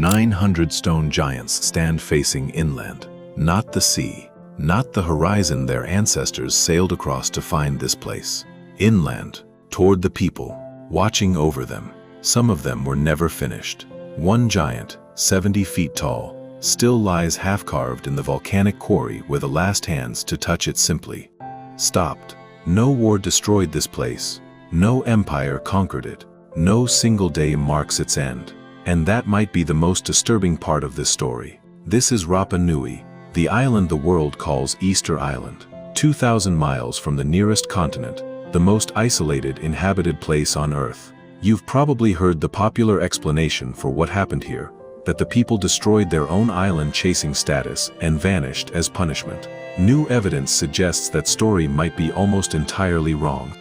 900 stone giants stand facing inland. Not the sea, not the horizon their ancestors sailed across to find this place. Inland, toward the people, watching over them. Some of them were never finished. One giant, 70 feet tall, still lies half-carved in the volcanic quarry where the last hands to touch it simply stopped. No war destroyed this place. No empire conquered it. No single day marks its end. And that might be the most disturbing part of this story. This is Rapa Nui, the island the world calls Easter Island. 2,000 miles from the nearest continent, the most isolated inhabited place on Earth. You've probably heard the popular explanation for what happened here, that the people destroyed their own island chasing status and vanished as punishment. New evidence suggests that story might be almost entirely wrong.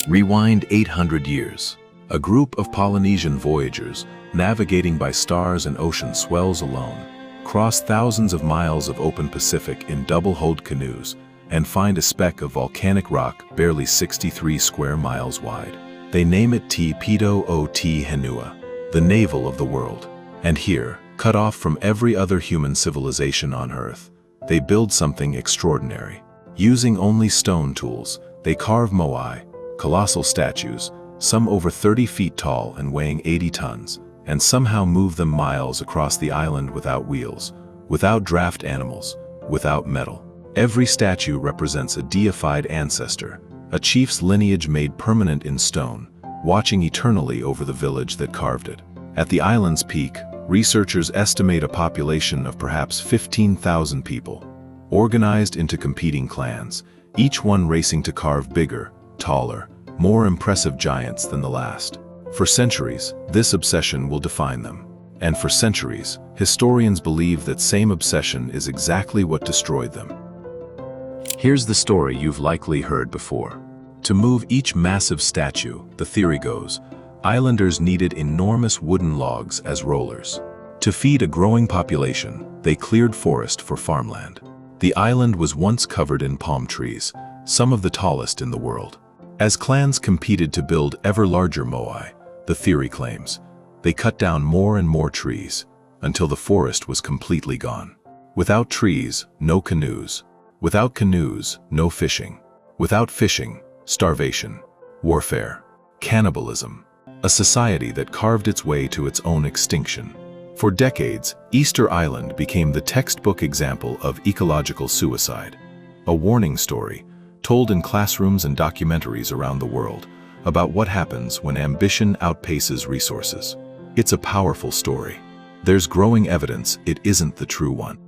Rewind 800 years. A group of Polynesian voyagers, navigating by stars and ocean swells alone, cross thousands of miles of open Pacific in double-hulled canoes and find a speck of volcanic rock barely 63 square miles wide. They name it Te Pito o Te Henua, the navel of the world. And here, cut off from every other human civilization on Earth, they build something extraordinary. Using only stone tools, they carve moai, colossal statues, some over 30 feet tall and weighing 80 tons, and somehow move them miles across the island without wheels, without draft animals, without metal. Every statue represents a deified ancestor, a chief's lineage made permanent in stone, watching eternally over the village that carved it. At the island's peak, researchers estimate a population of perhaps 15,000 people, organized into competing clans, each one racing to carve bigger, taller, more impressive giants than the last. For centuries, this obsession will define them. And for centuries, historians believe that same obsession is exactly what destroyed them. Here's the story you've likely heard before. To move each massive statue, the theory goes, islanders needed enormous wooden logs as rollers. To feed a growing population, they cleared forest for farmland. The island was once covered in palm trees, some of the tallest in the world. As clans competed to build ever larger moai, the theory claims, they cut down more and more trees, until the forest was completely gone. Without trees, no canoes. Without canoes, no fishing. Without fishing, starvation, warfare, cannibalism. A society that carved its way to its own extinction. For decades, Easter Island became the textbook example of ecological suicide. A warning story, told in classrooms and documentaries around the world, about what happens when ambition outpaces resources. It's a powerful story. There's growing evidence it isn't the true one.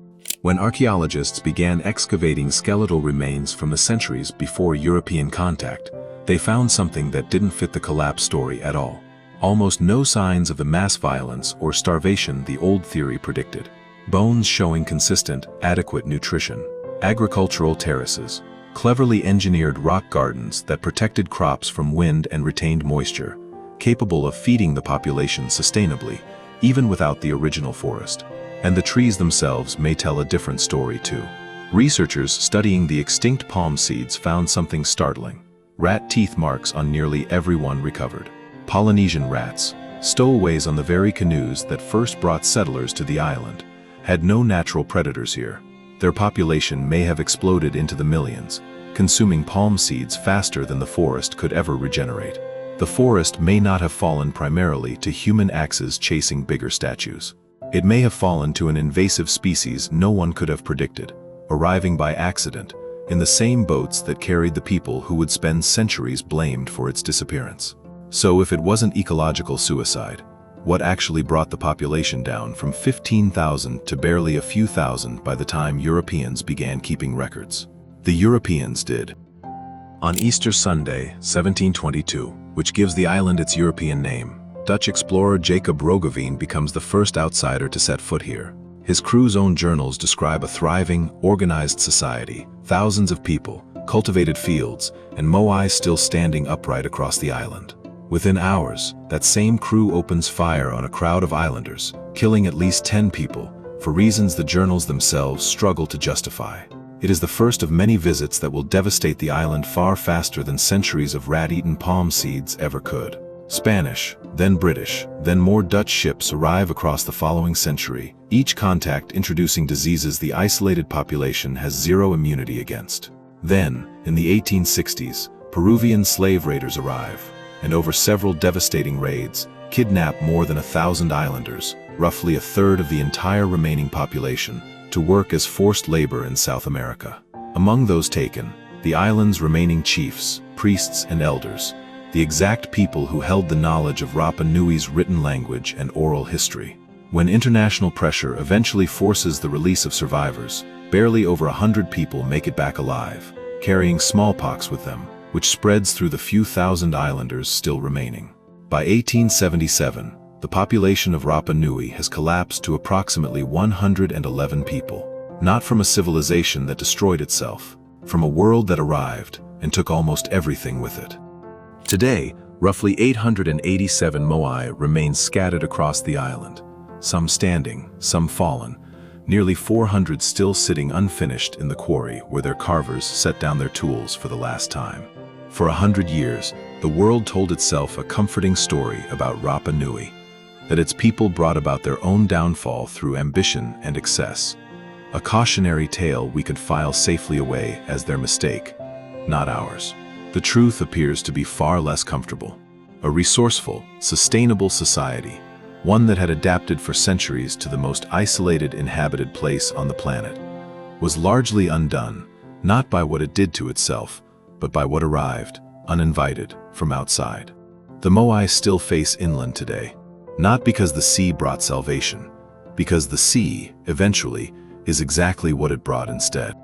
When archaeologists began excavating skeletal remains from the centuries before European contact, they found something that didn't fit the collapse story at all. Almost no signs of the mass violence or starvation the old theory predicted. Bones showing consistent, adequate nutrition. Agricultural terraces. Cleverly engineered rock gardens that protected crops from wind and retained moisture, capable of feeding the population sustainably, even without the original forest. And the trees themselves may tell a different story too. Researchers studying the extinct palm seeds found something startling. Rat teeth marks on nearly every one recovered. Polynesian rats, stowaways on the very canoes that first brought settlers to the island, had no natural predators here. Their population may have exploded into the millions, consuming palm seeds faster than the forest could ever regenerate. The forest may not have fallen primarily to human axes chasing bigger statues. It may have fallen to an invasive species no one could have predicted, arriving by accident, in the same boats that carried the people who would spend centuries blamed for its disappearance. So if it wasn't ecological suicide, what actually brought the population down from 15,000 to barely a few thousand by the time Europeans began keeping records? The Europeans did. On Easter Sunday, 1722, which gives the island its European name, Dutch explorer Jacob Roggeveen becomes the first outsider to set foot here. His crew's own journals describe a thriving, organized society, thousands of people, cultivated fields, and moai still standing upright across the island. Within hours, that same crew opens fire on a crowd of islanders, killing at least 10 people, for reasons the journals themselves struggle to justify. It is the first of many visits that will devastate the island far faster than centuries of rat-eaten palm seeds ever could. Spanish, then British, then more Dutch ships arrive across the following century, each contact introducing diseases the isolated population has zero immunity against. Then, in the 1860s, Peruvian slave raiders arrive, and over several devastating raids, kidnap more than 1,000 islanders, roughly a third of the entire remaining population, to work as forced labor in South America. Among those taken, the island's remaining chiefs, priests, and elders, the exact people who held the knowledge of Rapa Nui's written language and oral history. When international pressure eventually forces the release of survivors, barely over 100 people make it back alive, carrying smallpox with them, which spreads through the few thousand islanders still remaining. By 1877, the population of Rapa Nui has collapsed to approximately 111 people, not from a civilization that destroyed itself, from a world that arrived and took almost everything with it. Today, roughly 887 Moai remain scattered across the island, some standing, some fallen, nearly 400 still sitting unfinished in the quarry where their carvers set down their tools for the last time. For 100 years, the world told itself a comforting story about Rapa Nui, that its people brought about their own downfall through ambition and excess, a cautionary tale we could file safely away as their mistake, not ours. The truth appears to be far less comfortable. A resourceful, sustainable society, one that had adapted for centuries to the most isolated inhabited place on the planet, was largely undone, not by what it did to itself, but by what arrived, uninvited, from outside. The Moai still face inland today, not because the sea brought salvation, because the sea, eventually, is exactly what it brought instead.